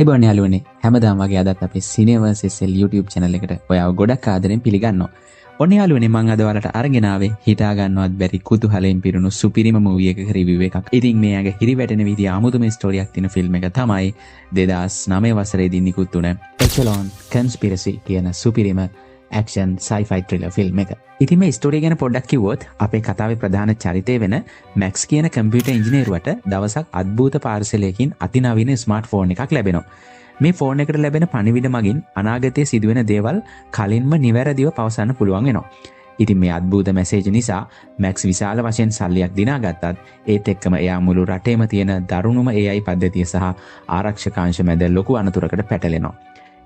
අයිබෝන් යාළුවනේ හැමදාම වගේ අදත් අපේ සිනේවර්සෙල් YouTube channel එකට ඔයාව ගොඩක් ආදරෙන් පිළිගන්නවා. ඔන්න යාළුවනේ මම අද ඔයාලට අරගෙන ආවේ හිතා ගන්නවත් බැරි කුතුහලයෙන් පිරුණු සුපිරිම මූවි එකක රිවිව් එකක්. ඉතින් මේ ඇඟ හිරිවැටෙන විදිය අමුතුම ස්ටෝරියක් තියෙන ෆිල්ම් එක තමයි 2009 වසරේදී නිකුත් වුණ Echelon Conspiracy කියන සුපිරිම action sci-fi thriller ෆිල්ම් එක. ඉතින් මේ ස්ටෝරිය ගැන පොඩ්ඩක් කිව්වොත් අපේ කතාවේ ප්‍රධාන චරිතය වෙන මැක්ස් කියන කම්පියුටර් ඉංජිනේරුවට දවසක් අద్භූත පාර්සලයකින් අතිනවීන ස්මාර්ට්ෆෝන් එකක් ලැබෙනවා. මේ ෆෝන් එකට ලැබෙන පණිවිඩ මගින් අනාගතයේ සිදුවෙන දේවල් කලින්ම නිවැරදිව පවසන්න පුළුවන් වෙනවා. ඉතින් මේ අద్භූත මැසේජ් නිසා මැක්ස් විශාල වශයෙන් සල්ලියක් දිනාගත්තත් ඒත් එක්කම එයා මුළු රටේම තියෙන දරුණුම AI පද්ධතිය සහ ආරක්ෂක අංශ මැද ලොකු අනතුරකට පැටලෙනවා.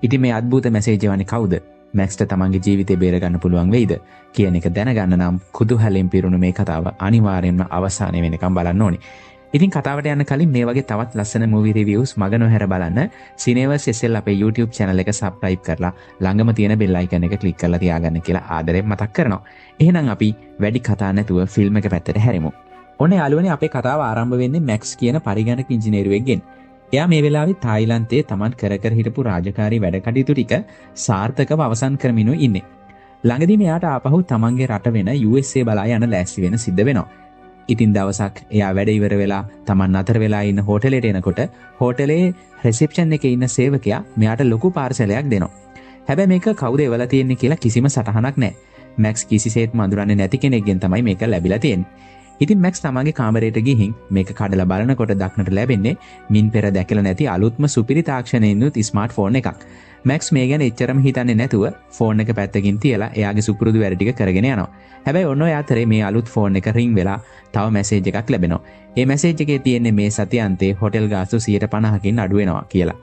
ඉතින් මේ අద్භූත මැසේජ් එවන්නේ කවුද? මැක්ස්ට තමන්ගේ ජීවිතේ බේරගන්න පුළුවන් වෙයිද කියන එක දැනගන්න නම් කුතුහලයෙන් පිරුණු මේ කතාව අනිවාර්යෙන්ම අවසානයේ වෙනකම් බලන්න ඕනේ. ඉතින් කතාවට යන්න කලින් මේ වගේ තවත් ලස්සන movie reviews මග නොහැර බලන්න සිනේවර්සෙල් අපේ YouTube channel එක subscribe කරලා ළඟම තියෙන bell icon එක click කරලා තියාගන්න කියලා ආදරෙන් මතක් කරනවා. එහෙනම් අපි වැඩි කතා නැතුව ෆිල්ම් එක පැත්තට හැරෙමු. ඔන්න යාළුවනේ අපේ කතාව ආරම්භ වෙන්නේ මැක්ස් කියන පරිගණක ඉංජිනේරුවෙක්ගෙන්. එයා මේ වෙලාවේ තායිලන්තයේ තමන් කර හිටපු රාජකාරී වැඩ කටයුතු ටික සාර්ථකව අවසන් කරමිනු ඉන්නේ. ළඟදීම එයාට ආපහු තමන්ගේ රට වෙන USA බලා යන ලෑස්ති වෙන සිද්ධ වෙනවා. ඉතින් දවසක් එයා වැඩ ඉවර වෙලා තමන් අතර වෙලා ඉන්න හෝටලෙට එනකොට හෝටලේ රිසෙප්ෂන් එකේ ඉන්න සේවකයා මෙයාට ලොකු පාර්සලයක් දෙනවා. හැබැයි මේක කවුද එවලා තියෙන්නේ කියලා කිසිම සටහනක් නැහැ. මැක්ස් කිසිසේත්ම අඳුරන්නේ නැති කෙනෙක්ගෙන් තමයි මේක ලැබිලා තියෙන්නේ. ඉතින් මැක්ස් තමන්ගේ කාමරයට ගිහින් මේක කඩලා බලනකොට දක්නට ලැබෙන්නේ මින් පෙර දැකලා නැති අලුත්ම සුපිරි තාක්ෂණයෙන් යුත් ස්මාර්ට්ෆෝන් එකක්. මැක්ස් මේ ගැන එච්චරම හිතන්නේ නැතුව ෆෝන් එක පැත්තකින් තියලා එයාගේ සුපුරුදු වැඩ ටික කරගෙන යනවා. හැබැයි ඔන්න ඔය අතරේ මේ අලුත් ෆෝන් එක රින් වෙලා තව මැසේජ් එකක් ලැබෙනවා. මේ මැසේජ් එකේ තියෙන්නේ මේ සතිය අන්තයේ හොටෙල් ගාස්තු 150කින් අඩු වෙනවා කියලා.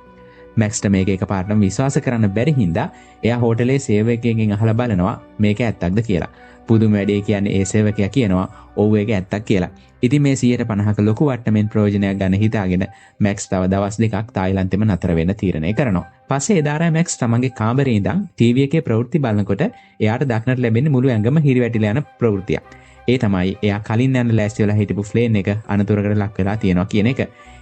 මැක්ස්ට මේක එකපාරටම විශ්වාස කරන්න බැරි හින්දා එයා හෝටලේ සේවකයෙක්ගෙන් අහලා බලනවා මේක ඇත්තක්ද කියලා. පුදුම වැඩේ කියන්නේ ඒ සේවකයා කියනවා ඔව් ඒක ඇත්තක් කියලා. ඉතින් මේ 150ක ලොකු වට්ටමෙන් ප්‍රයෝජනයක් ගන්න හිතාගෙන මැක්ස් තව දවස් දෙකක් තායිලන්තෙම නතර වෙන්න තීරණය කරනවා. පස්සේ එදාරා මැක්ස් තමන්ගේ කාමරේ ඉඳන් ටීවී එකේ ප්‍රවෘත්ති බලනකොට එයාට දක්නට ලැබෙන්නේ මුළු ඇඟම හිරිවැටිලා යන ප්‍රවෘත්තියක්. ඒ තමයි එයා කලින් යන ලෑස්ති වෙලා හිටපු ප්ලේන් එක අනතුරකට ලක් වෙලා තියෙනවා කියන එක.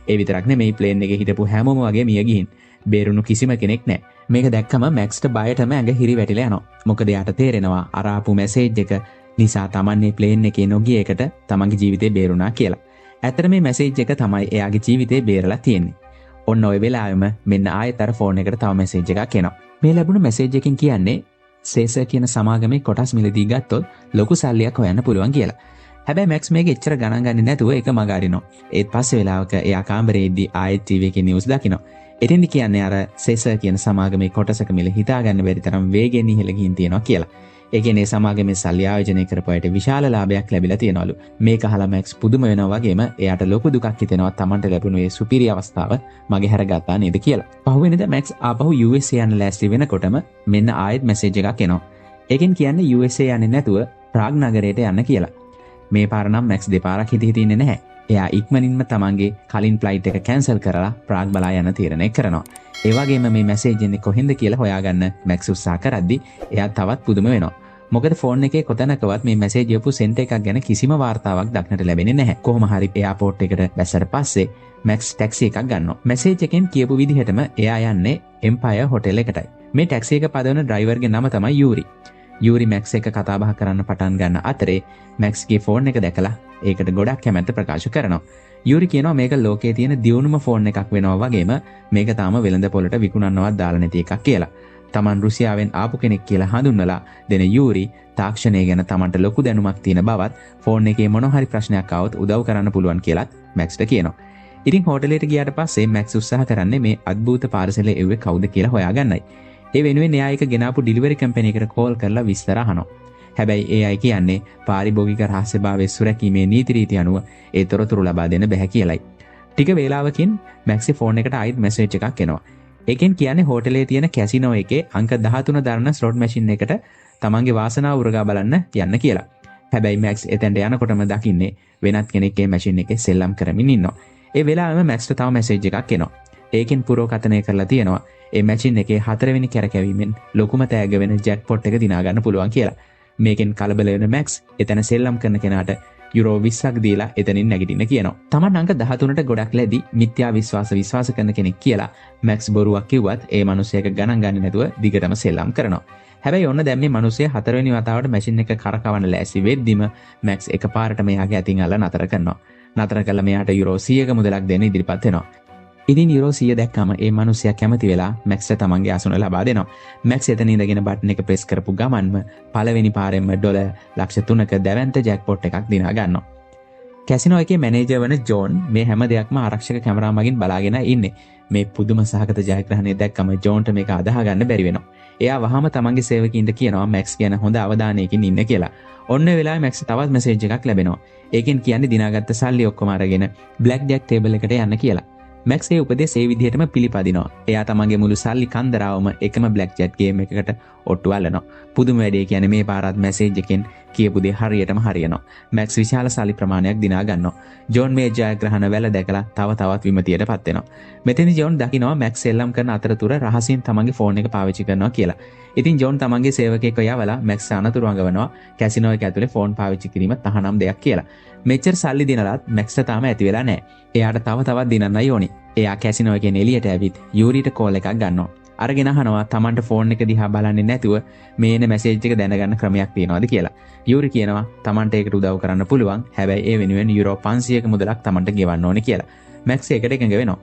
ඒ විතරක් නෙමෙයි ප්ලේන් එකේ හිටපු හැමෝම වගේ මිය ගිහින් බේරුණු කිසිම කෙනෙක් නැහැ. මේක දැක්කම මැක්ස්ට බයටම ඇඟ හිරිවැටිලා යනවා. මොකද එයාට තේරෙනවා අර ආපු මැසේජ් එක නිසා තමන්නේ ප්ලේන් එකේ නොගිය එකට තමන්ගේ ජීවිතේ බේරුණා කියලා. ඇත්තට මේ මැසේජ් එක තමයි එයාගේ ජීවිතේ බේරලා තියෙන්නේ. ඔන්න ඔය වෙලාවෙම මෙන්න ආයෙත් අර ෆෝන් එකට තව මැසේජ් එකක් එනවා. මේ ලැබුණු මැසේජ් එකකින් කියන්නේ සේසර් කියන සමාගමේ කොටස් මිලදී ගත්තොත් ලොකු සල්ලියක් හොයන්න පුළුවන් කියලා. හැබැයි මැක්ස් මේක එච්චර ගණන් ගන්නේ නැතුව ඒක මග අරිනවා. ඒත් පස්සේ වෙලාවක එයා කාමරේ ඉද්දි ආයෙත් ටීවී එකේ නිවුස් දකිනවා. එතෙන්දි කියන්නේ අර සේසර් කියන සමාගමේ කොටසක මිල හිතාගන්න බැරි තරම් වේගෙන් ඉහළ ගිහින් තියෙනවා කියලා. ඒ කියන්නේ සමාගමේ සල්ලි ආයෝජනය කරපුවාට විශාල ලාභයක් ලැබිලා තියෙනවලු. මේක අහලා මැක්ස් පුදුම වෙනවා වගේම එයාට ලොකු දුකක් හිතෙනවා Tamanට ලැබුණු මේ සුපිරි අවස්ථාව මගේ හැරගත්තා නේද කියලා. පහුවෙනිදා මැක්ස් ආපහු USA යන ලෑස්ති වෙනකොටම මෙන්න ආයෙත් මැසේජ් එකක් එනවා. ඒකෙන් කියන්නේ USA යන්නේ නැතුව ප්‍රාග් නගරයට යන්න කියලා. මේ පාර නම් මැක්ස් දෙපාරක් හිතින්නේ නැහැ. එයා ඉක්මනින්ම තමන්ගේ කලින් ෆ්ලයිට් එක කැන්සල් කරලා ප්‍රාග් බලා යන තීරණය කරනවා. ඒ වගේම මේ මැසේජ් එන්නේ කොහෙන්ද කියලා හොයාගන්න මැක්ස් උත්සාහ කරද්දි එයා තවත් පුදුම වෙනවා. මොකද ෆෝන් එකේ කොතැනකවත් මේ මැසේජ් යපු සෙන්ටර් එකක් ගැන කිසිම වාර්තාවක් දක්නට ලැබෙන්නේ නැහැ. කොහොම හරි එයාපෝට් එකට බැස්සට පස්සේ මැක්ස් ටැක්සි එකක් ගන්නවා. මැසේජ් එකෙන් කියපු විදිහටම එයා යන්නේ එම්පයර් හොටෙල් එකටයි. මේ ටැක්සි එක පදවන ඩ්‍රයිවර්ගේ නම තමයි යූරි. යූරි මැක්ස් එක කතා බහ කරන්න පටන් ගන්න අතරේ මැක්ස්ගේ ෆෝන් එක දැකලා ඒකට ගොඩක් කැමැත්ත ප්‍රකාශ කරනවා. යූරි කියනවා මේක ලෝකයේ තියෙන දියුණුම ෆෝන් එකක් වෙනවා වගේම මේක තාම වෙළඳ පොළට විකුණන්නවත් දාලා නැති එකක් කියලා. තමන් රුසියාවෙන් ආපු කෙනෙක් කියලා හඳුන්වලා දෙන යූරි තාක්ෂණය ගැන තමන්ට ලොකු දැනුමක් තියෙන බවත් ෆෝන් එකේ මොන හරි ප්‍රශ්නයක් ආවොත් උදව් කරන්න පුළුවන් කියලාත් මැක්ස්ට කියනවා. ඉතින් හෝටලෙට ගියාට පස්සේ මැක්ස් උත්සාහ කරන්නේ මේ අద్භූත පාර්සලේ එව්වේ කවුද කියලා හොයාගන්නයි. ඒ වෙනුවෙන් එයා එක ගෙනාපු ඩිලිවරි කම්පැනි එකට කෝල් කරලා විස්තර අහනවා. හැබැයි ඒ අය කියන්නේ පාරිභෝගික රහස්‍යභාවයේ සුරැකීමේ නීති රීති අනුව ඒ තොරතුරු ලබා දෙන්න බැහැ කියලයි. ටික වේලාවකින් මැක්ස්ගේ ෆෝන් එකට ආයෙත් මැසේජ් එකක් එනවා. ඒකෙන් කියන්නේ හෝටලේ තියෙන කැසිනෝ එකේ අංක 13 දරන ස්ලොට් මැෂින් එකට තමන්ගේ වාසනාව උරගා බලන්න යන්න කියලා. හැබැයි මැක්ස් එතෙන්ට යනකොටම දකින්නේ වෙනත් කෙනෙක් ඒ මැෂින් එකේ සෙල්ලම් කරමින් ඉන්නවා. ඒ වෙලාවෙම මැක්ස්ට තව මැසේජ් එකක් එනවා. ඒකෙන් පුරෝකථනය කරලා තියෙනවා ඒ මැෂින් එකේ 4 වෙනි කැරකැවීමෙන් ලොකුම තෑග්ග වෙන ජැක්පොට් එක දිනා ගන්න පුළුවන් කියලා. මේකෙන් කලබල වෙන මැක්ස් එතන සෙල්ලම් කරන කෙනාට යුරෝ 20ක් දීලා එතනින් නැගිටින්න කියනවා. Taman අංක 13ට ගොඩක් ලැබි මිත්‍යා විශ්වාස කරන කෙනෙක් කියලා මැක්ස් බොරුවක් කිව්වත් ඒ මිනිහයාක ගණන් ගන්නේ නැතුව දිගටම සෙල්ලම් කරනවා. හැබැයි ඔන්න දැන් මේ මිනිහයා හතරවෙනි වතාවට මැෂින් එක කරකවන්න ලෑස්ති වෙද්දිම මැක්ස් එකපාරට මෙයාගේ අතින් අල්ල නතර කරනවා. නතර කළා මෙයාට යුරෝ 100ක මුදලක් දෙන්න ඉදිරිපත් වෙනවා. ඉතින් යුරෝ 100 දැක්කම ඒ මිනිහයා කැමති වෙලා මැක්ස්ට තමන්ගේ අසුන ලබා දෙනවා. මැක්ස් එතන ඉඳගෙන බටන් එක ප්‍රෙස් කරපු ගමන්ම පළවෙනි පාරෙන්ම ඩොලර් ලක්ෂ 3ක දැවැන්ත ජැක්පොට් එකක් දිනා ගන්නවා. කැසිනෝ එකේ මැනේජර් වන ජෝන් මේ හැම දෙයක්ම ආරක්ෂක කැමරා මගින් බලාගෙන ඉන්නේ. මේ පුදුම සහගත ජයග්‍රහණය දැක්කම ජෝන්ට මේක අදාහ ගන්න බැරි වෙනවා. එයා වහම තමන්ගේ සේවකයින්ට කියනවා මැක්ස් ගැන හොඳ අවධානයකින් ඉන්න කියලා. ඔන්න වෙලාවේ මැක්ස් තවත් මෙසේජ් එකක් ලැබෙනවා. ඒකෙන් කියන්නේ දිනාගත්ත සල්ලි ඔක්කොම අරගෙන බ්ලැක් ජැක් ටේබල් එකට යන්න කියලා. මැක්ස් ඒ උපදෙස් ඒ විදිහටම පිළිපදිනවා. එයා තමන්ගේ මුළු සල්ලි කන්දරාවම එකම බ්ලැක් ජැට් ගේම් එකකට ඔට්ටු අල්ලනවා. පුදුම වැඩේ කියන්නේ මේ පාරත් මැසේජ් එකෙන් කියපු දේ හරියටම හරියනවා. මැක්ස් විශාල සල්ලි ප්‍රමාණයක් දිනා ගන්නවා. ජෝන් මේ ජයග්‍රහණ වැල දැකලා තවත් විමතියටපත් වෙනවා. මෙතනදී ජෝන් දකිනවා මැක්ස් සෙල්ලම් කරන අතරතුර රහසින් තමන්ගේ ෆෝන් එක පාවිච්චි කරනවා කියලා. ඉතින් ජෝන් තමන්ගේ සේවකයෙක්ව යවලා මැක්ස් අනතුරු අඟවනවා කැසිනෝ එක ඇතුලේ ෆෝන් පාවිච්චි කිරීම තහනම් දෙයක් කියලා. මෙච්චර සල්ලි දිනලත් මැක්ස්ට තාම ඇති වෙලා නැහැ. එයාට තවත් දිනන්නයි ඕනි. එයා කැසිනෝ එකෙන් එළියට ඇවිත් යූරිට කෝල් එකක් ගන්නවා. අරගෙන අහනවා තමන්ට ෆෝන් එක දිහා බලන්නේ නැතුව මේන මැසේජ් එක දැනගන්න ක්‍රමයක් තියෙනවද කියලා. යූරි කියනවා තමන්ට ඒකට උදව් කරන්න පුළුවන්. හැබැයි ඒ වෙනුවෙන් යුරෝ 500ක මුදලක් තමන්ට ගෙවන්න ඕනේ කියලා. මැක්ස් ඒකට එකඟ වෙනවා.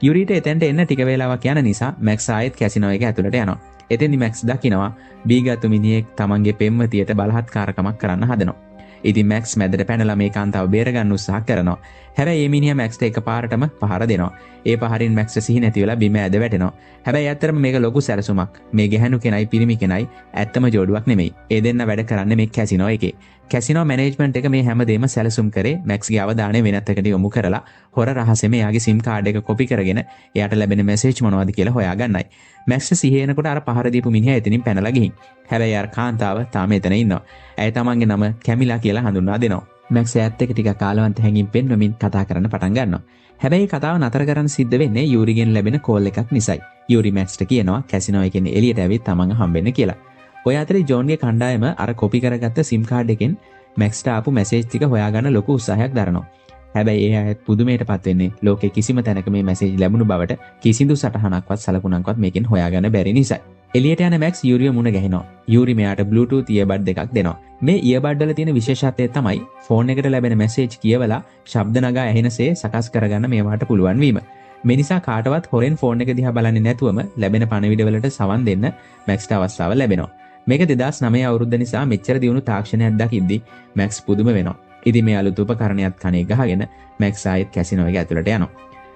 යූරිට එතෙන්ට එන්න ටික වේලාවක් යන නිසා මැක්ස් ආයෙත් කැසිනෝ එක ඇතුළට යනවා. එතෙන්දි මැක්ස් දකිනවා බීගත්තු මිනිහෙක් තමන්ගේ පෙම්වතියට බලහත්කාරකමක් කරන්න හදනවා. ඉතින් මැක්ස් මැදට පැනලා මේ කාන්තාව බේරගන්න උත්සාහ කරනවා. හැබැයි මේ මිනිහා මැක්ස්ට එකපාරටම පහර දෙනවා. ඒ පහරින් මැක්ස් සිහි නැති වෙලා බිම ඇද වැටෙනවා. හැබැයි ඇත්තටම මේක ලොකු සැලසුමක්. මේ ගැහැණු කෙනයි පිරිමි කෙනයි ඇත්තම ජෝඩුවක් නෙමෙයි. ඒ දෙන්න වැඩ කරන්නේ මේ කැසිනෝ එකේ. කැසිනෝ මැනේජ්මන්ට් එක මේ හැමදේම සැලසුම් කරේ මැක්ස්ගේ අවධානය වෙනත් එකට යොමු කරලා හොර රහසෙම එයාගේ SIM කාඩ් එක කොපි කරගෙන එයාට ලැබෙන මැසේජ් මොනවද කියලා හොයාගන්නයි. මැක්ස් සිහි එනකොට අර පහර දීපු මිනිහා එතනින් පැනලා ගිහින්. හැබැයි අර කාන්තාව තාම එතන ඉන්නවා. ඇය තමන්ගේ නම කැමිලා කියලා හඳුන්වා දෙනවා. මැක්ස් ඇත් එක ටිකක් කාලවන්ත හැඟීම් පෙන්වමින් කතා කරන්න පටන් ගන්නවා. හැබැයි කතාව නතර කරන්න සිද්ධ වෙන්නේ යූරිගෙන් ලැබෙන කෝල් එකක් නිසායි. යූරි මැක්ස්ට කියනවා කැසිනෝ එකෙන් එළියට ඇවිත් තමන්ව හම්බෙන්න කියලා. ඔය අතරේ ජෝන්ගේ කණ්ඩායම අර කොපි කරගත්ත SIM කාඩ් එකෙන් මැක්ස්ට ආපු මැසේජ් ටික හොයාගන්න ලොකු උත්සාහයක් දරනවා. හැබැයි ඒ අයත් පුදුමයටපත් වෙන්නේ ලෝකේ කිසිම තැනක මේ මැසේජ් ලැබුණු බවට කිසිදු සටහනක්වත් සලකුණක්වත් මේකෙන් හොයාගන්න බැරි නිසා. එළියට යන මැක්ස් යූරිය මුණ ගැහෙනවා. යූරි මෙයාට Bluetooth earbud දෙකක් දෙනවා. මේ earbud වල තියෙන විශේෂත්වය තමයි ෆෝන් එකට ලැබෙන මැසේජ් කියවලා ශබ්ද නගා ඇහෙනසේ සකස් කරගන්න මේවාට පුළුවන් වීම. මේ නිසා කාටවත් හොරෙන් ෆෝන් එක දිහා බලන්නේ නැතුවම ලැබෙන පණිවිඩ වලට සවන් දෙන්න මැක්ස්ට අවස්ථාව ලැබෙනවා. මේක 2009 අවුරුද්ද නිසා මෙච්චර දියුණු තාක්ෂණයක් දකිද්දි මැක්ස් පුදුම වෙනවා. ඉතින් මේ අලුත් උපකරණයත් කණේ ගහගෙන මැක්ස් ආයෙත් කැසිනෝ එක ඇතුළට යනවා.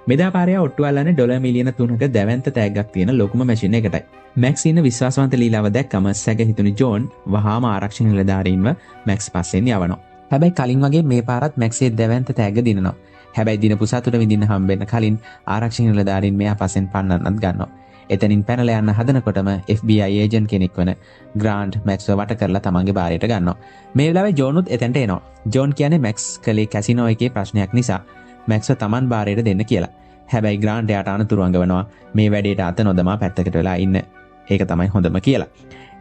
මෙදා පාරේ ඔට්ටු අල්ලන්නේ ඩොලර් මිලියන 3ක දැවැන්ත තෑග්ගක් තියෙන ලොකුම මැෂින් එකටයි. මැක්ස් ඉන්න විශ්වාසවන්ත ලීලාව දැක්කම සැක හිතුණු ජෝන් වහාම ආරක්ෂක නිලධාරීන්ව මැක්ස් පස්සෙන් යවනවා. හැබැයි කලින් වගේ මේ පාරත් මැක්ස්ගේ දැවැන්ත තෑග්ග දිනනවා. හැබැයි දිනපු සතුට විඳින්න හම්බෙන්න කලින් ආරක්ෂක නිලධාරීන් මෙයා පස්සෙන් පන්නන්නත් ගන්නවා. එතනින් පැනලා යන්න හදනකොටම FBI ඒජන්ට් කෙනෙක් වන ග්‍රාන්ට් මැක්ස්ව වට කරලා තමන්ගේ බාරයට ගන්නවා. මේ වෙලාවේ ජෝනුත් එතනට එනවා. ජෝන් කියන්නේ මැක්ස් කලේ කැසිනෝ එකේ ප්‍රශ්නයක් නිසා මැක්ස්ව තමන් බාරයට දෙන්න කියලා. හැබැයි ග්‍රාන්ට් එයාට අනතුරු අඟවනවා මේ වැඩේට අත නොදමා පැත්තකට වෙලා ඉන්න. ඒක තමයි හොඳම කියලා.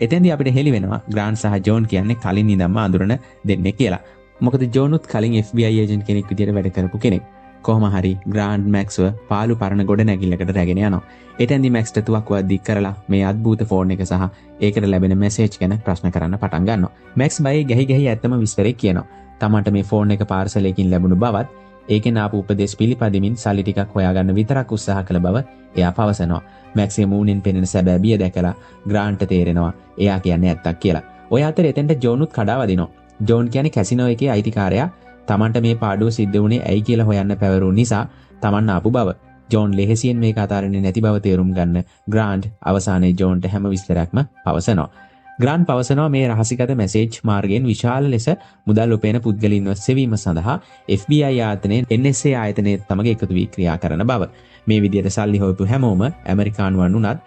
එතෙන්දී අපිට හෙළි වෙනවා ග්‍රාන්ට් සහ ජෝන් කියන්නේ කලින් ඉඳන්ම අඳුරන දෙන්නේ කියලා. මොකද ජෝනුත් කලින් FBI ඒජන්ට් කෙනෙක් විදියට වැඩ කරපු කෙනෙක්. කොහොම හරි ග්‍රාන්ඩ් මැක්ස්ව පාළු පරණ ගොඩ නැගිල්ලකට රැගෙන යනවා. එතෙන්දී මැක්ස්ට තුවක්කුවක් දික් කරලා මේ අద్භූත ෆෝන් එක සහ ඒකට ලැබෙන මැසේජ් ගැන ප්‍රශ්න කරන්න පටන් ගන්නවා. මැක්ස් බයි ගැහි ඇත්තම විස්තරේ කියනවා. තමන්ට මේ ෆෝන් එක පාර්සලයකින් ලැබුණු බවත් ඒකෙන් ආපු උපදේශ පිළිපදිමින් සල්ලි ටිකක් හොයාගන්න විතරක් උත්සාහ කළ බව එයා පවසනවා. මැක්ස්ගේ මූණෙන් පෙනෙන සැබෑ බිය දැකලා ග්‍රාන්ට්ට තේරෙනවා එයා කියන්නේ ඇත්තක් කියලා. ඔය අතරේ එතෙන්ට ජෝනුත් කඩාවදිනවා. ජෝන් කියන්නේ කැසිනෝ එකේ අයිතිකාරයා. තමන්ට මේ පාඩුව සිද්ධ වුණේ ඇයි කියලා හොයන්න පැවරුණු නිසා තමන් ආපු බව. ජෝන් ලෙහෙසියෙන් මේක අතාරින්නේ නැති බව තේරුම් ගන්න ග්‍රාන්ට් අවසානයේ ජෝන්ට හැම විස්තරයක්ම පවසනවා. ග්‍රාන්ට් පවසනවා මේ රහසිගත මැසේජ් මාර්ගයෙන් විශාල ලෙස මුදල් උපයන පුද්ගලයින්ව සෙවීම සඳහා FBI ආයතනයේ NSA ආයතනයේ තමග එකතු වී ක්‍රියා කරන බව. මේ විදිහට සල්ලි හොයපු හැමෝම ඇමරිකානුවන් වුණත්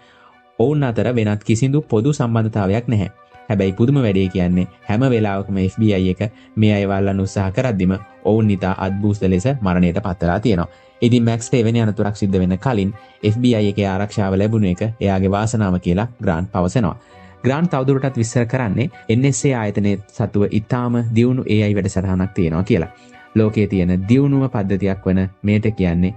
ඔවුන් අතර වෙනත් කිසිදු පොදු සම්බන්ධතාවයක් නැහැ. හැබැයි පුදුම වැඩේ කියන්නේ හැම වෙලාවකම FBI එක මේ අය වල්ලන්න උත්සාහ කරද්දිම ඔවුන් නිතා අද්භූත ලෙස මරණයට පත් වෙලා තියෙනවා. ඉතින් මැක්ස්ට එවැනි අනතුරක් සිද්ධ වෙන්න කලින් FBI එකේ ආරක්ෂාව ලැබුණ එක එයාගේ වාසනාව කියලා ග්‍රාන්ට් පවසනවා. ග්‍රාන්ට් තවදුරටත් විස්තර කරන්නේ NSA ආයතනයේ සතුව ඉතාම දියුණු AI වැඩසටහනක් තියෙනවා කියලා. ලෝකයේ තියෙන දියුණුම පද්ධතියක් වන මේට කියන්නේ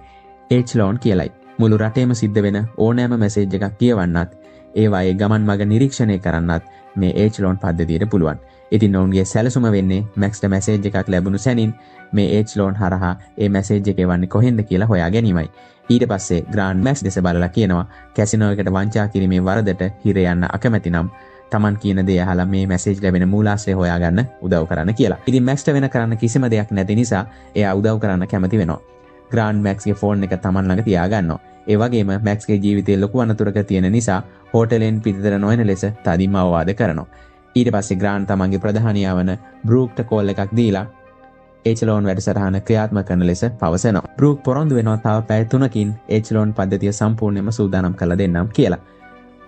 H-Loan කියලයි. මුළු රටේම සිද්ධ වෙන ඕනෑම මැසේජ් එකක් කියවන්නත් ඒවායේ ගමන් මඟ නිරීක්ෂණය කරන්නත් මේ H-Loan පද්ධතියට පුළුවන්. ඉතින් ඔවුන්ගේ සැලසුම වෙන්නේ මැක්ස්ට මැසේජ් එකක් ලැබුණු සැනින් මේ H-Loan හරහා ඒ මැසේජ් එක එවන්නේ කොහෙන්ද කියලා හොයා ගැනීමයි. ඊට පස්සේ ග්‍රාන්ඩ් මැක්ස් දෙස බලලා කියනවා කැසිනෝ එකට වංචා කිරීමේ වරදට හිර යන්න අකමැති නම් Taman කියන දේ අහලා මේ මැසේජ් ලැබෙන මූලාශ්‍රය හොයාගන්න උදව් කරන්න කියලා. ඉතින් මැක්ස්ට වෙන කරන්න කිසිම දෙයක් නැති නිසා එයා උදව් කරන්න කැමති වෙනවා. ග්‍රාන්ඩ් මැක්ස්ගේ ෆෝන් එක Taman ළඟ තියාගන්නවා. ඒ වගේම මැක්ස්ගේ ජීවිතයේ ලොකු අනතුරක තියෙන නිසා හෝටලෙන් පිටතට නොයන ලෙස තදින්ම අවවාද කරනවා. ඊට පස්සේ ග්‍රාන්ඩ් තමන්ගේ ප්‍රධානියා වන බෲක්ට කෝල් එකක් දීලා H-Loan වැඩසටහන ක්‍රියාත්මක කරන ලෙස පවසනවා. බෲක් පොරොන්දු වෙනවා තව පැය 3කින් H-Loan පද්ධතිය සම්පූර්ණයෙන්ම සූදානම් කරලා දෙන්නම් කියලා.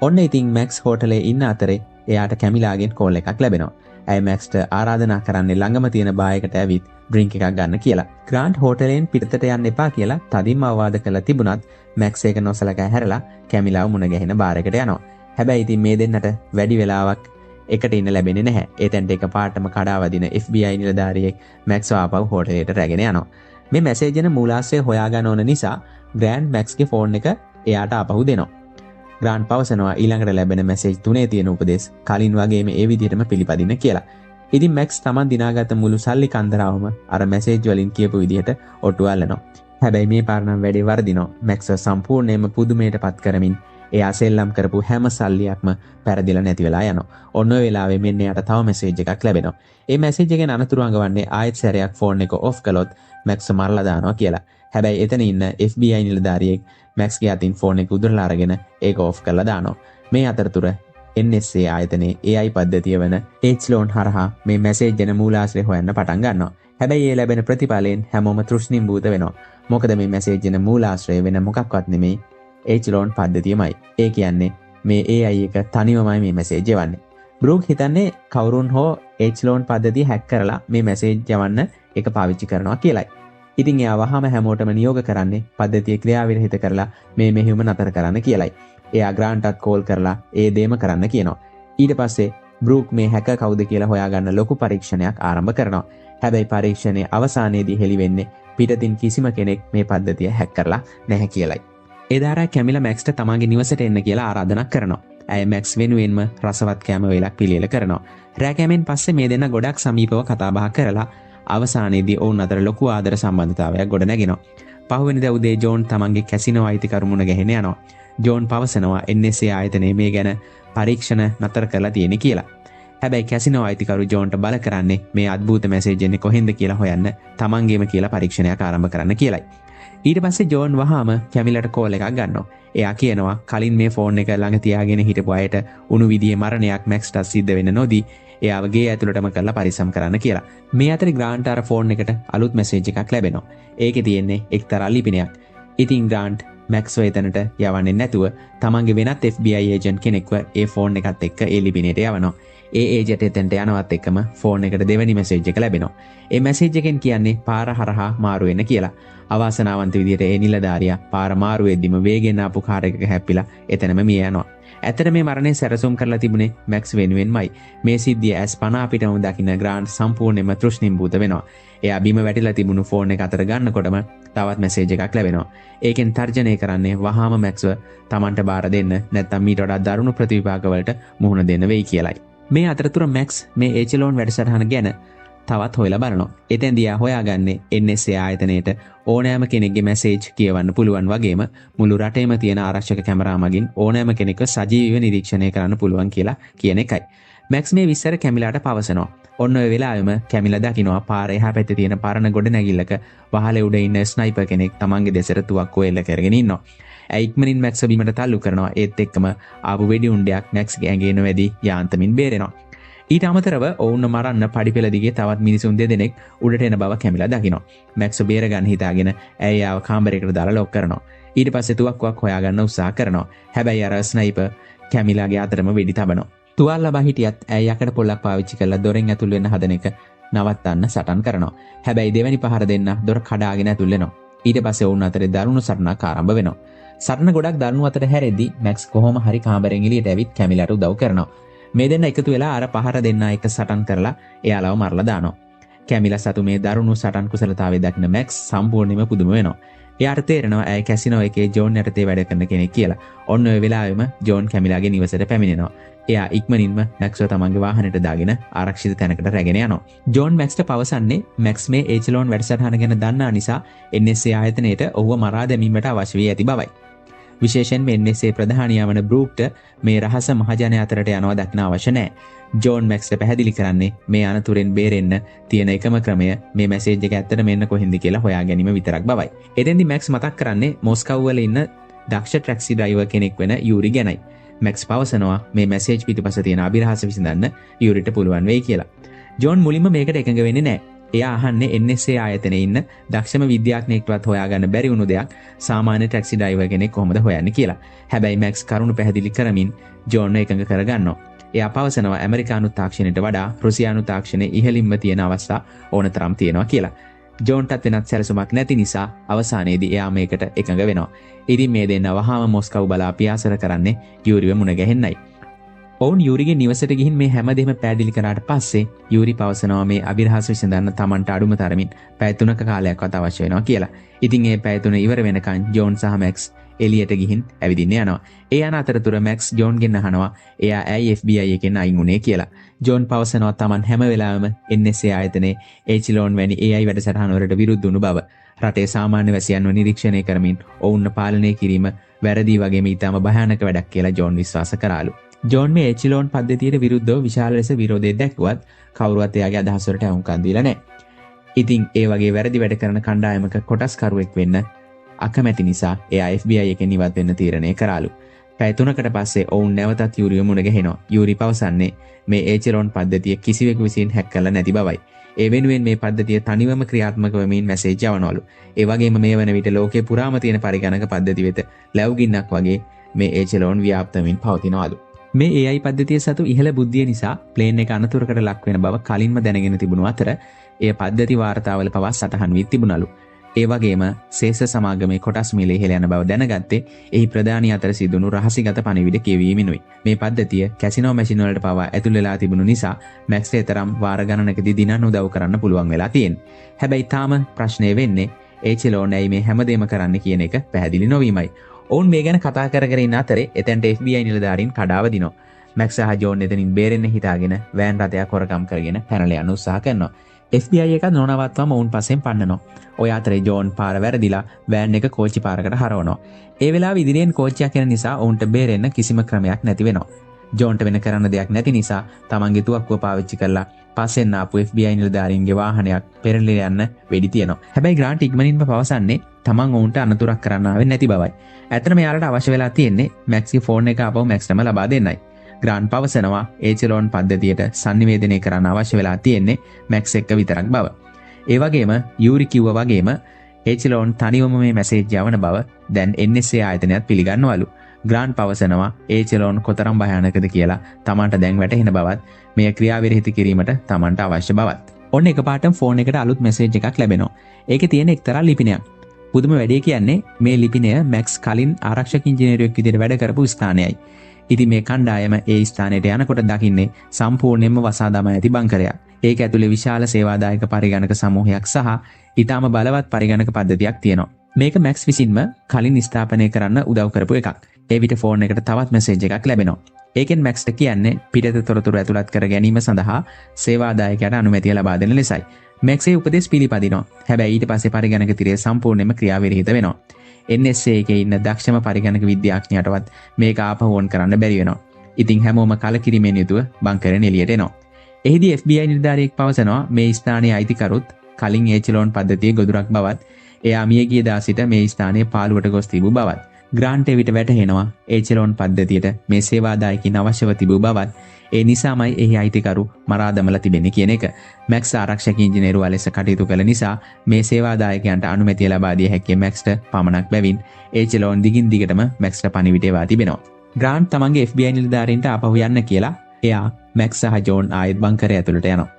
ඔන්න ඉතින් මැක්ස් හෝටලේ ඉන්න අතරේ එයාට කැමිලාගෙන් කෝල් එකක් ලැබෙනවා. ඇය මැක්ස්ට ආරාධනා කරන්නේ ළඟම තියෙන බාර් එකට ඇවිත් ඩ්‍රින්ක් එකක් ගන්න කියලා. ග්‍රාන්ට් හෝටලෙන් පිටතට යන්න එපා කියලා තදින්ම අවවාද කරලා තිබුණත් මැක්ස් ඒක නොසලකා හැරලා කැමිලාව මුණ ගැහෙන බාර් එකට යනවා. හැබැයි ඉතින් මේ දෙන්නට වැඩි වෙලාවක් එකට ඉන්න ලැබෙන්නේ නැහැ. එතෙන්ට එක පාටම කඩාවදින FBI නිලධාරියෙක් මැක්ස්ව ආපහු හෝටලයට රැගෙන යනවා. මේ මැසේජ් එන මූලාශ්‍රය හොයාගන්න ඕන නිසා ග්‍රෑන්ඩ් මැක්ස්ගේ ෆෝන් එක එයාට ආපහු දෙනවා. ග්‍රාන්ඩ් පවසනවා ඊළඟට ලැබෙන මැසේජ් තුනේ තියෙන උපදෙස් කලින් වගේම ඒ විදිහටම පිළිපදින්න කියලා. ඉතින් මැක්ස් Taman දිනාගත්ත මුළු සල්ලි කන්දරාවම අර මැසේජ් වලින් කියපු විදිහට ඔට්ටු අල්ලනවා. හැබැයි මේ පාර නම් වැඩේ වර්ධිනවා. මැක්ස්ව සම්පූර්ණයෙන්ම පුදුමයටපත් කරමින් එයා සෙල්ලම් කරපු හැම සල්ලියක්ම පැරදිලා නැති වෙලා යනවා. ඔන්න ඔය වෙලාවේ මෙන්න යාට තව මැසේජ් එකක් ලැබෙනවා. ඒ මැසේජ් එකෙන් අනතුරු අඟවන්නේ ආයෙත් සැරයක් ෆෝන් එක ඔෆ් කළොත් මැක්ස් මරලා දානවා කියලා. හැබැයි එතන ඉන්න FBI නිලධාරියෙක් මැක්ස්ගේ අතින් ෆෝන් එක උදුරලා අරගෙන ඒක ඔෆ් කරලා දානවා. මේ අතරතුර NSA ආයතනයේ AI පද්ධතිය වන H-Loan හරහා මේ මැසේජ් එන මූලාශ්‍රය හොයන්න පටන් ගන්නවා. හැබැයි ඒ ලැබෙන ප්‍රතිඵලයෙන් හැමෝම තෘෂ්ණිම්භූත වෙනවා. මොකද මේ මැසේජ් එන මූලාශ්‍රය වෙන මොකක්වත් නෙමෙයි H-Loan පද්ධතියමයි. ඒ කියන්නේ මේ AI එක තනිවමයි මේ මැසේජ් යවන්නේ. බෲක් හිතන්නේ කවුරුන් හෝ H-Loan පද්ධතිය හැක් කරලා මේ මැසේජ් යවන්න ඒක පාවිච්චි කරනවා කියලයි. ඉතින් එයා වහාම හැමෝටම නියෝග කරන්නේ පද්ධතිය ක්‍රියාවිරහිත කරලා මේ මෙහෙයුම නතර කරන්න කියලයි. එයා ග්‍රාන්ට්ටත් කෝල් කරලා ඒ දේම කරන්න කියනවා. ඊට පස්සේ බෲක් මේ හැකර් කවුද කියලා හොයාගන්න ලොකු පරීක්ෂණයක් ආරම්භ කරනවා. හැබැයි පරීක්ෂණයේ අවසානයේදී හෙළි වෙන්නේ පිටතින් කිසිම කෙනෙක් මේ පද්ධතිය හැක් කරලා නැහැ කියලයි. එදාරා කැමිලා මැක්ස්ට තමන්ගේ නිවසට එන්න කියලා ආරාධනා කරනවා. ඇය මැක්ස් වෙනුවෙන්ම රසවත් කෑම වේලක් පිළියෙල කරනවා. රෑ කෑමෙන් පස්සේ මේ දෙන්න ගොඩක් සමීපව කතා බහ කරලා අවසානයේදී ඔවුන් අතර ලොකු ආදර සම්බන්ධතාවයක් ගොඩ නැගෙනවා. පහුවෙනිදා උදේ ජෝන් තමන්ගේ කැසිනෝ අයිතිකරු මුණ ගැහෙන යනවා. ජෝන් පවසනවා NSA ආයතනයේ මේ ගැන පරීක්ෂණ නතර කරලා තියෙන කියලා. හැබැයි කැසිනෝ අයිතිකරු ජෝන්ට බල කරන්නේ මේ අద్භූත මැසේජ් එන්නේ කොහෙන්ද කියලා හොයන්න තමන්ගේම කියලා පරීක්ෂණයක් ආරම්භ කරන්න කියලයි. ඊට පස්සේ ජෝන් වහාම කැමිලට කෝල් එකක් ගන්නවා. එයා කියනවා කලින් මේ ෆෝන් එක ළඟ තියාගෙන හිටපු අයට උණු විදියේ මරණයක් මැක්ස්ට සිද්ධ වෙන්න නොදී එයාව ගේ ඇතුළටම කරලා පරිස්සම් කරන්න කියලා. මේ අතරේ ග්‍රාන්ට් අර ෆෝන් එකට අලුත් මැසේජ් එකක් ලැබෙනවා. ඒකේ තියෙන්නේ එක්තරා ලිපිනයක්. ඉතින් ග්‍රාන්ට් මැක්ස්ව එතනට යවන්නේ නැතුව තමන්ගේ වෙනත් FBI ඒජන්ට් කෙනෙක්ව ඒ ෆෝන් එකත් එක්ක ඒ ලිපිනයට යවනවා. ඒ ඒජන්ට් එතනට යනවත් එක්කම ෆෝන් එකට දෙවෙනි මැසේජ් එක ලැබෙනවා. ඒ මැසේජ් එකෙන් කියන්නේ පාර හරහා මාරු වෙන්න කියලා. අවාසනාවන්ත විදියට ඒ නිලධාරියා පාර මාරු වෙද්දිම වේගෙන් ආපු කාර් එකක හැප්පිලා එතනම මිය යනවා. ඇත්තට මේ මරණය සැරසුම් කරලා තිබුණේ මැක්ස් වෙනුවෙන්මයි. මේ සිද්ධිය ඇස් පන අපිටම දකින්න ග්‍රාන්ට් සම්පූර්ණයෙන්ම තෘෂ්ණිම්භූත වෙනවා. එයා බිම වැටිලා තිබුණු ෆෝන් එක අතර ගන්නකොටම තවත් මැසේජ් එකක් ලැබෙනවා. ඒකෙන් තර්ජනය කරන්නේ වහාම මැක්ස්ව Tamanට බාර දෙන්න නැත්නම් මීට වඩා දරුණු ප්‍රතිවිපාක වලට මුහුණ දෙන්න වෙයි කියලයි. මේ අතරතුර මැක්ස් මේ H-Loan වැඩසටහන ගැන තවත් හොයලා බලනවා. එතෙන්දී ආ හොයාගන්නේ NSA ආයතනයේට ඕනෑම කෙනෙක්ගේ මැසේජ් කියවන්න පුළුවන් වගේම මුළු රටේම තියෙන ආරක්ෂක කැමරා මගින් ඕනෑම කෙනෙක්ව සජීවීව නිරීක්ෂණය කරන්න පුළුවන් කියලා කියන එකයි. මැක්ස් මේ විස්තර කැමිලාට පවසනවා. ඔන්න ඔය වෙලාවෙම කැමිලා දකිනවා පාරේ එහා පැත්තේ තියෙන පරණ ගොඩනැගිල්ලක වහලේ උඩ ඉන්න ස්නයිපර් කෙනෙක් තමන්ගේ දෙසට තුවක්කුව එල්ල කරගෙන ඉන්නවා. ඇයි ඉක්මනින් මැක්ස් බිමට තල්ලු කරනවා. ඒත් එක්කම ආපු වෙඩි උණ්ඩයක් මැක්ස්ගේ ඇඟේන වැඩි යාන්තමින් බේරෙනවා. ඊට අමතරව ඔවුන් මරන්න පඩිපෙළ දිගේ තවත් මිනිසුන් දෙදෙනෙක් උඩට එන බව කැමිලා දකිනවා. මැක්ස් බේර ගන්න හිතාගෙන ඇය ආව කාමරයකට දාලා ලොක් කරනවා. ඊට පස්සේ තුවක්කුවක් හොයාගන්න උත්සාහ කරනවා. හැබැයි අර ස්නයිපර් කැමිලාගේ අතරම වෙඩි තබනවා. තුවාල ලබා හිටියත් ඇය යකඩ පොල්ලක් පාවිච්චි කරලා දොරෙන් ඇතුල් වෙන්න හදන එක නවත්තන්න සටන් කරනවා. හැබැයි දෙවැනි පහර දෙන්න දොර කඩාගෙන ඇතුල් වෙනවා. ඊට පස්සේ ඔවුන් අතරේ දරුණු සටනක් ආරම්භ වෙනවා. සටන ගොඩක් දරුණු අතර හැරෙද්දී මැක්ස් කොහොම හරි කාමරෙන් එළියට ඇවිත් කැමිලාට උදව් කරනවා. මේ දෙන්න එකතු වෙලා අර පහර දෙන්න එක සටන් කරලා එයාලව මරලා දානවා. කැමිලා සතු මේ දරුණු සටන් කුසලතාවය දක්න මැක්ස් සම්පූර්ණයෙන්ම පුදුම වෙනවා. එයාට තේරෙනවා ඇය කැසිනෝ එකේ ජෝන් යටතේ වැඩ කරන කෙනෙක් කියලා. ඔන්න ඔය වෙලාවෙම ජෝන් කැමිලාගේ නිවසට පැමිණෙනවා. එයා ඉක්මනින්ම මැක්ස්ව තමන්ගේ වාහනයට දාගෙන ආරක්ෂිත තැනකට රැගෙන යනවා. ජෝන් මැක්ස්ට පවසන්නේ මැක්ස් මේ ඒචලෝන් වැඩසටහන ගැන දන්නා නිසා NSA ආයතනයට ඔහුව මරා දැමීමට අවශ්‍ය වී ඇති බවයි. විශේෂයෙන්ම NSA ප්‍රධානියා වන බෲක්ට මේ රහස මහජනයා අතරට යනවා දක්න අවශ්‍ය නැහැ. ජෝන් මැක්ස්ට පැහැදිලි කරන්නේ මේ අනතුරෙන් බේරෙන්න තියෙන එකම ක්‍රමය මේ මැසේජ් එක ඇත්තට මෙන්න කොහෙන්ද කියලා හොයා ගැනීම විතරක් බවයි. එතෙන්දි මැක්ස් මතක් කරන්නේ මොස්කව් වල ඉන්න දක්ෂ ටැක්සි ඩ්‍රයිවර් කෙනෙක් වෙන යූරි ගැනයි. මැක්ස් පවසනවා මේ මැසේජ් පිටුපස තියෙන අභිරහස විසඳන්න යූරිට පුළුවන් වෙයි කියලා. ජෝන් මුලින්ම මේකට එකඟ වෙන්නේ නැහැ. එයා අහන්නේ NSA ආයතනයේ ඉන්න දක්ෂම විද්‍යාඥයෙක්වත් හොයාගන්න බැරි වුණු දෙයක් සාමාන්‍ය ටැක්සි ඩ්‍රයිවර් කෙනෙක් කොහොමද හොයන්නේ කියලා. හැබැයි මැක්ස් කරුණු පැහැදිලි කරමින් ජෝන්ව එකඟ කරගන්නවා. එයා පවසනවා ඇමරිකානු තාක්ෂණයට වඩා රුසියානු තාක්ෂණයේ ඉහළින්ම තියෙන අවස්ථා ඕනතරම් තියෙනවා කියලා. ජෝන්ටත් වෙනත් සැලසුමක් නැති නිසා අවසානයේදී එයා මේකට එකඟ වෙනවා. ඉතින් මේ දෙන්න වහාම මොස්කව් බලා පියාසර කරන්නේ යූරිව මුණ ගැහෙන්නයි. ඔවුන් යූරිගේ නිවසට ගිහින් මේ හැමදේම පැහැදිලි කරාට පස්සේ යූරි පවසනවා මේ අභිරහස විසඳන්න Tamanට අඩුම තරමින් පැය 3ක කාලයක්වත් අවශ්‍ය වෙනවා කියලා. ඉතින් ඒ පැය 3 ඉවර වෙනකන් ජෝන් සහ මැක්ස් එලියට ගිහින් ඇවිදින්න යනවා. ඒ යන අතරතුර මැක්ස් ජෝන්ගෙන් අහනවා එයා ඇයි FBI එකෙන් අයින් වුණේ කියලා. ජෝන් පවසනවා Taman හැම වෙලාවෙම NSA ආයතනයේ ඒචිලෝන් වැනි AI වැඩසටහන් වලට විරුද්ධ වුණු බව. රටේ සාමාන්‍ය වැසියන්ව නිරීක්ෂණය කරමින් ඔවුන්ව පාලනය කිරීම වැරදි වගේම ඊටම භයානක වැඩක් කියලා ජෝන් විශ්වාස කරාලු. ජෝන් මේ ඒචිලෝන් පද්ධතියට විරුද්ධව විශාල ලෙස විරෝධය දැක්වුවත් කවුරුවත් එයාගේ අදහස් වලට අහුම්කම් දීලා නැහැ. ඉතින් ඒ වගේ වැරදි වැඩ කරන කණ්ඩායමක කොටස්කරුවෙක් වෙන්න අකමැති නිසා එයා FBI එකෙන් ඉවත් වෙන්න තීරණය කරාලු. පැය 3කට පස්සේ ඔවුන් නැවතත් යූරිව මුණ ගැහෙනවා. යූරි පවසන්නේ මේ ඒචිලෝන් පද්ධතිය කිසිවෙකු විසින් හැක් කරලා නැති බවයි. ඒ වෙනුවෙන් මේ පද්ධතිය තනිවම ක්‍රියාත්මක වෙමින් මැසේජ් යවනවලු. ඒ වගේම මේ වන විට ලෝකේ පුරාම තියෙන පරිගණක පද්ධති වෙත ලැබුගින්නක් වගේ මේ ඒචිලෝන් ව්‍යාප්ත වෙමින් පවතිනවලු. මේ AI පද්ධතිය සතු ඉහළ බුද්ධිය නිසා ප්ලේන් එක අනතුරකට ලක් වෙන බව කලින්ම දැනගෙන තිබුණු අතර එය පද්ධති වාර්තාවල පවා සටහන් වී තිබුණලු. ඒ වගේම ශේෂ සමාගමේ කොටස් මිලේ ඉහළ යන බව දැනගත්තේ එහි ප්‍රධානී අතර සිදුණු රහසිගත පණිවිඩ කියවීමෙනුයි. මේ පද්ධතිය කැසිනෝ මැෂින් වලට පවා ඇතුල් වෙලා තිබුණු නිසා මැක්ස්ට තරම් වාර ගණනකදී දිනන්න උදව් කරන්න පුළුවන් වෙලා තියෙන්නේ. හැබැයි තාම ප්‍රශ්නේ වෙන්නේ ඒචිලෝන් ඇයි මේ හැමදේම කරන්න කියන එක පැහැදිලි නොවීමයි. ඔවුන් මේ ගැන කතා කර ඉන්න අතරේ එතැන්ට FBI නිලධාරීන් කඩාව දිනවා. මැක්ස් සහ ජෝන් එතනින් බේරෙන්න හිතාගෙන වෑන් රථයක් හොරකම් කරගෙන පැනලා යන්න උත්සාහ කරනවා. FBI එක නොනවත්වම ඔවුන් පස්සෙන් පන්නනවා. ඔය අතරේ ජෝන් පාර වැරදිලා වෑන් එක කෝච්චි පාරකට හරවනවා. ඒ වෙලාවේ ඉදිරියෙන් කෝච්චියක් එන නිසා ඔවුන්ට බේරෙන්න කිසිම ක්‍රමයක් නැති වෙනවා. ජෝන්ට වෙන කරන්න දෙයක් නැති නිසා තමන්ගේ තුවක්කුව පාවිච්චි කරලා පස්සෙන් ආපු FBI නිලධාරීන්ගේ වාහනයක් පෙරලලා යන්න වෙඩි තියනවා. හැබැයි ග්‍රාන්ට් ඉක්මනින්ම පවසන්නේ තමන් ඔවුන්ට අනතුරක් කරන්න ආවෙ නැති බවයි. ඇත්තටම එයාලට අවශ්‍ය වෙලා තියෙන්නේ මැක්ස්ගේ ෆෝන් එක ආපහු මැක්ස්ටම ලබා දෙන්නයි. ග්‍රාන්ට් පවසනවා ඒචිලෝන් පද්ධතියට sannivedanaya කරන්න අවශ්‍ය වෙලා තියෙන්නේ මැක්ස් එක්ක විතරක් බව. ඒ වගේම යූරි කිව්වා වගේම ඒචිලෝන් තනිවම මේ මැසේජ් යවන බව දැන් NSA ආයතනයත් පිළිගන්නවලු. ග්‍රාන්ට් පවසනවා ඒචිලෝන් කොතරම් භයානකද කියලා Tamanට දැන් වැටහෙන බවත් මේ ක්‍රියාවිරහිත කිරීමට Tamanට අවශ්‍ය බවත්. ඔන්න එකපාරටම ෆෝන් එකට අලුත් මැසේජ් එකක් ලැබෙනවා. ඒකේ තියෙන එක්තරා ලිපිනයක්. පුදුම වැඩේ කියන්නේ මේ ලිපිනය මැක්ස් කලින් ආරක්ෂක ඉංජිනේරුවෙක් විදිහට වැඩ කරපු ස්ථානයයි. ඉතින් මේ කණ්ඩායම ඒ ස්ථානයට යනකොට දකින්නේ සම්පූර්ණයෙන්ම වසා දමා ඇති බංකරයක්. ඒක ඇතුලේ විශාල සේවාදායක පරිගණක සමූහයක් සහ ඊටාම බලවත් පරිගණක පද්ධතියක් තියෙනවා. මේක මැක්ස් විසින්ම කලින් ස්ථාපනය කරන්න උදව් කරපු එකක්. ඒ විට ෆෝන් එකට තවත් මැසේජ් එකක් ලැබෙනවා. ඒකෙන් මැක්ස්ට කියන්නේ පිටත තොරතුරු ඇතුළත් කර ගැනීම සඳහා සේවාදායකයාට අනුමැතිය ලබා දෙන ලෙසයි. මැක්ස්ේ උපදෙස් පිළිපදිනවා. හැබැයි ඊට පස්සේ පරිගණක තිරය සම්පූර්ණයෙන්ම ක්‍රියාවිරහිත වෙනවා. NSA එකේ ඉන්න දක්ෂම පරිගණක විද්‍යාඥයාටවත් මේක ආපහු ඕන් කරන්න බැරි වෙනවා. ඉතින් හැමෝම කලකිරීමෙන් යුතුව බංකරෙන් එළියට එනවා. එහිදී FBI නිලධාරියෙක් පවසනවා මේ ස්ථානයේ අයිතිකරුත් කලින් ඒචිලෝන් පද්ධතියේ ගොදුරක් බවත් එයා මිය ගිය දා සිට මේ ස්ථානයේ පාළුවට ගොස් තිබූ බවත් ග්‍රාන්ට් එවිට වැටහෙනවා ඒචිලෝන් පද්ධතියට මේ සේවාදායකින් අවශ්‍යව තිබූ බවත් ඒ නිසාමයි එහි අයිතිකරු මරා දමලා තිබෙන්නේ කියන එක. මැක්ස් ආරක්ෂක ඉංජිනේරුවා ලෙස කටයුතු කළ නිසා මේ සේවාදායකයන්ට අනුමැතිය ලබා දිය හැකි මැක්ස්ට පමණක් බැවින් ඒචිලෝන් දිගින් දිගටම මැක්ස්ට පණිවිඩය වා තිබෙනවා. ග්‍රාන්ට් තමන්ගේ FBI නිලධාරීන්ට ආපහු යන්න කියලා එයා මැක්ස් සහ ජෝන් ආයෙත් බංකරය ඇතුළට යනවා.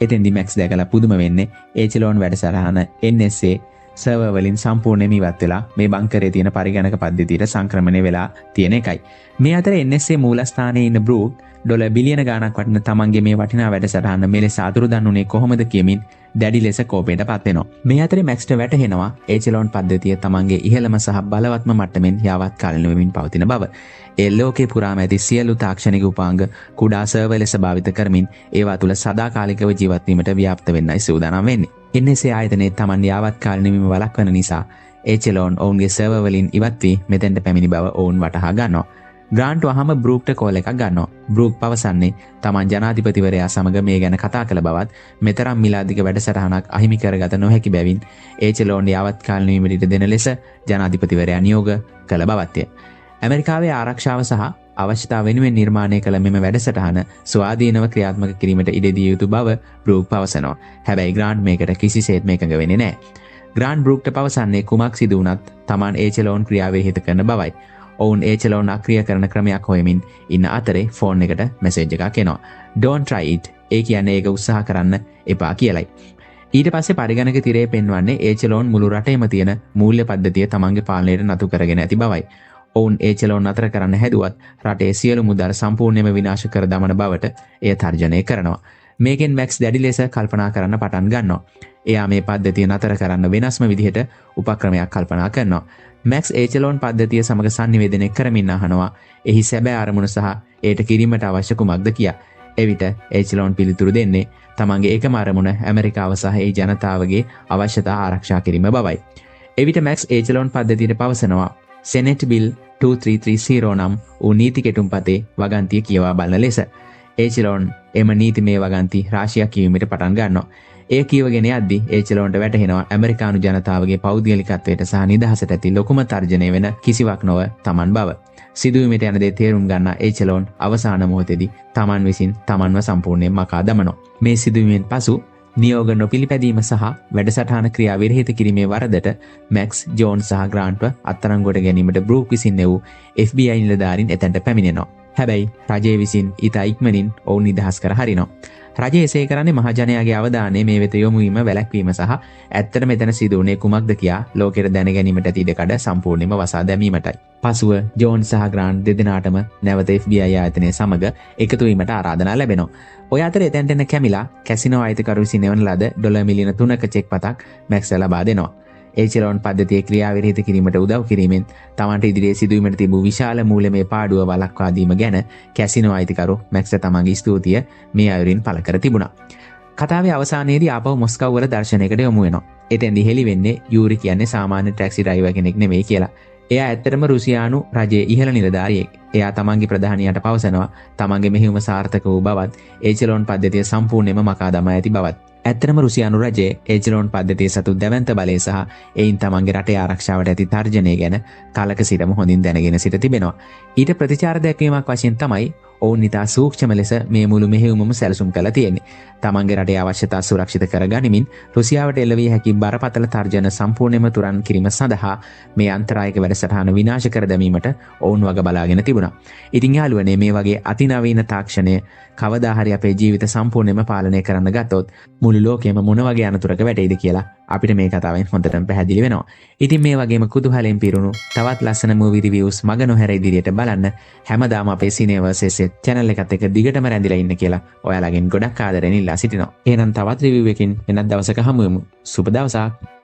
එතෙන්දි මැක්ස් දැකලා පුදුම වෙන්නේ ඒචිලෝන් වැඩසටහන NSA සර්වර් වලින් සම්පූර්ණයෙන්ම ඉවත් වෙලා මේ බංකරේ තියෙන පරිගණක පද්ධතියට සංක්‍රමණය වෙලා තියෙන එකයි. මේ අතර NSA මූලස්ථානයේ ඉන්න බෲක් ඩොලර් බිලියන ගාණක් වටින තමන්ගේ මේ වටිනා වැඩසටහන මෙලෙස අතුරුදන් වුණේ කොහොමද කියමින් දැඩි ලෙස කෝපයටපත් වෙනවා. මේ අතරේ මැක්ස්ට වැටහෙනවා ඒචලෝන් පද්ධතිය තමන්ගේ ඉහළම සහ බලවත්ම මට්ටමින් යාවත් කාලීන වෙමින් පවතින බව. ඒ ලෝකේ පුරාම ඇති සියලු තාක්ෂණික උපාංග කුඩා සර්වර් ලෙස භාවිත කරමින් ඒවා තුල සදාකාලිකව ජීවත් වීමට ව්‍යාප්ත වෙන්නයි සූදානම් වෙන්නේ. NSA ආයතනයේ තමන් යාවත් කාලීන වීම වළක්වන නිසා ඒචලෝන් ඔවුන්ගේ සර්වර් වලින් ඉවත් වී මෙතෙන්ට පැමිණි බව ඔවුන් වටහා ගන්නවා. ග්‍රාන්ට් වහම බෲක්ට කෝල් එකක් ගන්නවා. බෲක් පවසන්නේ තමන් ජනාධිපතිවරයා සමග මේ ගැන කතා කළ බවත් මෙතරම් මිලාදික වැඩසටහනක් අහිමි කරගත නොහැකි බැවින් ඒචලෝන් යාවත් කාලීන වීමට දෙන ලෙස ජනාධිපතිවරයා නියෝග කළ බවත්ය. ඇමරිකාවේ ආරක්ෂාව සහ අවශ්‍යතාව වෙනුවෙන් නිර්මාණය කළ මෙම වැඩසටහන ස්වාධීනව ක්‍රියාත්මක කිරීමට ඉඩ දිය යුතු බව බෲක් පවසනවා. හැබැයි ග්‍රාන්ට් මේකට කිසිසේත්ම එකඟ වෙන්නේ නැහැ. ග්‍රාන්ට් බෲක්ට පවසන්නේ කුමක් සිදු වුණත් තමන් ඒචලෝන් ක්‍රියාවේ හිත කරන බවයි. ඔවුන් ඒචලෝන් අක්‍රිය කරන ක්‍රමයක් හොයමින් ඉන්න අතරේ ෆෝන් එකට මැසේජ් එකක් එනවා. Don't try it. ඒ කියන්නේ ඒක උත්සාහ කරන්න එපා කියලයි. ඊට පස්සේ පරිගණක තිරේ පෙන්වන්නේ ඒචලෝන් මුළු රටේම තියෙන මූල්‍ය පද්ධතිය තමන්ගේ පාලනයට නතු කරගෙන ඇති බවයි. ඔවුන් ඒචලෝන් අතර කරන්න හැදුවත් රටේ සියලු මුදල් සම්පූර්ණයෙන්ම විනාශ කර දමන බවට එය තර්ජනය කරනවා. මේකෙන් මැක්ස් දැඩි ලෙස කල්පනා කරන්න පටන් ගන්නවා. එයා මේ පද්ධතිය නතර කරන්න වෙනස්ම විදිහට උපක්‍රමයක් කල්පනා කරනවා. මැක්ස් ඒචලෝන් පද්ධතිය සමග සංනිවේදනය කරමින් අහනවා එහි සැබෑ අරමුණ සහ ඒට කිරීමට අවශ්‍ය කුමක්ද කියා. එවිට ඒචලෝන් පිළිතුරු දෙන්නේ තමන්ගේ එකම අරමුණ ඇමරිකාව සහ ඒ ජනතාවගේ අවශ්‍යතා ආරක්ෂා කිරීම බවයි. එවිට මැක්ස් ඒචලෝන් පද්ධතියට පවසනවා සෙනෙට් බිල් 2330 නම් වූ නීති කෙටුම්පතේ වගන්තිය කියවා බලන ලෙස. ඒචලෝන් එම නීතිමය වගන්ති රාශියක් කියවීමට පටන් ගන්නවා. ඒ කියවගෙන යද්දී ඒචලෝන්ට වැටහෙනවා ඇමරිකානු ජනතාවගේ පෞද්ගලිකත්වයට සහ නිදහසට ඇති ලොකුම තර්ජනය වෙන කිසිවක් නොව තමන් බව. සිදුවීමට යන දේ තේරුම් ගන්නා ඒචලෝන් අවසාන මොහොතේදී තමන් විසින් තමන්ව සම්පූර්ණයෙන් මකා දමනවා. මේ සිදුවීමෙන් පසු නියෝග නොපිළිපැදීම සහ වැඩසටහන ක්‍රියා විරහිත කිරීමේ වරදට මැක්ස් ජෝන් සහ ග්‍රාන්ට්ව අත්අඩංගුවට ගැනීමට බෲක් විසින් එවූ FBI නිලධාරීන් එතැනට පැමිණෙනවා. හැබැයි රජය විසින් ඉතා ඉක්මනින් ඔවුන් නිදහස් කර හරිනවා. රජය එසේ කරන්නේ මහජනයාගේ අවධානය මේ වෙත යොමු වීම වැළැක්වීම සහ ඇත්තට මෙතන සිදු වුණේ කුමක්ද කියා ලෝකෙට දැන ගැනීමට ඇති ඉඩකඩ සම්පූර්ණයෙන්ම වසා දැමීමටයි. පසුව ජෝන් සහ ග්‍රාන්ට් දෙදෙනාටම නැවත FBI ආයතනය සමග එකතු වීමට ආරාධනා ලැබෙනවා. ඔය අතර එතෙන්ට එන කැමිලා කැසිනෝ අයිතිකරු විසින් එවන ලද ඩොලර් මිලියන 3ක චෙක් පතක් මැක්ස් ලබා දෙනවා. ඒචලෝන් පද්ධතිය ක්‍රියාවිරහිත කිරීමට උදව් කිරීමෙන් තමන්ට ඉදිරියේ සිදුවීමට තිබූ විශාල මූල්‍යමය පාඩුව වළක්වා දීම ගැන කැසිනෝ අයිතිකරු මැක්ස් තමන්ගේ ස්තුතිය මේ අයුරින් පළ කර තිබුණා. කතාවේ අවසානයේදී ආපහු මොස්කව් වල දර්ශනයකට යොමු වෙනවා. එතෙන්දී හෙළි වෙන්නේ යූරි කියන්නේ සාමාන්‍ය ටැක්සි ඩ්‍රයිවර් කෙනෙක් නෙමෙයි කියලා. එයා ඇත්තටම රුසියානු රජයේ ඉහළ නිලධාරියෙක්. එයා තමන්ගේ ප්‍රධානියට පවසනවා තමන්ගේ මෙහෙයුම සාර්ථක වූ බවත් ඒචලෝන් පද්ධතිය සම්පූර්ණයෙන්ම මකා දමා ඇති බවත්. ඇත්තටම රුසියානු රජයේ ඒචලෝන් පද්ධතිය සතු දැවැන්ත බලය සහ එයින් තමන්ගේ රටේ ආරක්ෂාවට ඇති තර්ජනය ගැන කලක සිටම හොඳින් දැනගෙන සිට තිබෙනවා. ඊට ප්‍රතිචාර දැක්වීමක් වශයෙන් තමයි ඔවුන් ඉතා සූක්ෂම ලෙස මේ මුළු මෙහෙයුමම සැලසුම් කළා තියෙන්නේ. තමන්ගේ රටේ අවශ්‍යතා සුරක්ෂිත කරගනිමින් රුසියාවට එල්ලවිය හැකි බරපතල තර්ජන සම්පූර්ණයෙන්ම තුරන් කිරීම සඳහා මේ අන්තරායක වැඩසටහන විනාශ කර දැමීමට ඔවුන් වග බලාගෙන තිබුණා. ඉතින් යාළුවනේ මේ වගේ අතිනවීන තාක්ෂණය කවදා හරි අපේ ජීවිත සම්පූර්ණයෙන්ම පාලනය කරන්න ගත්තොත් මුළු ලෝකෙම මොන වගේ අනතුරක වැටෙයිද කියලා අපිට මේ කතාවෙන් හොඳටම පැහැදිලි වෙනවා. ඉතින් මේ වගේම කුතුහලයෙන් පිරුණු තවත් ලස්සන මූවි රිවිව්ස් මග නොහැර ඉදිරියට බලන්න හැමදාම අපේ සිනේවර්සස් channel එකත් එක්ක දිගටම රැඳිලා ඉන්න කියලා ඔයාලගෙන් ගොඩක් ආදරෙන් ඉල්ලා සිටිනවා. එහෙනම් තවත් රිවිව් එකකින් වෙනත් දවසක හමු වෙමු. සුබ දවසක්.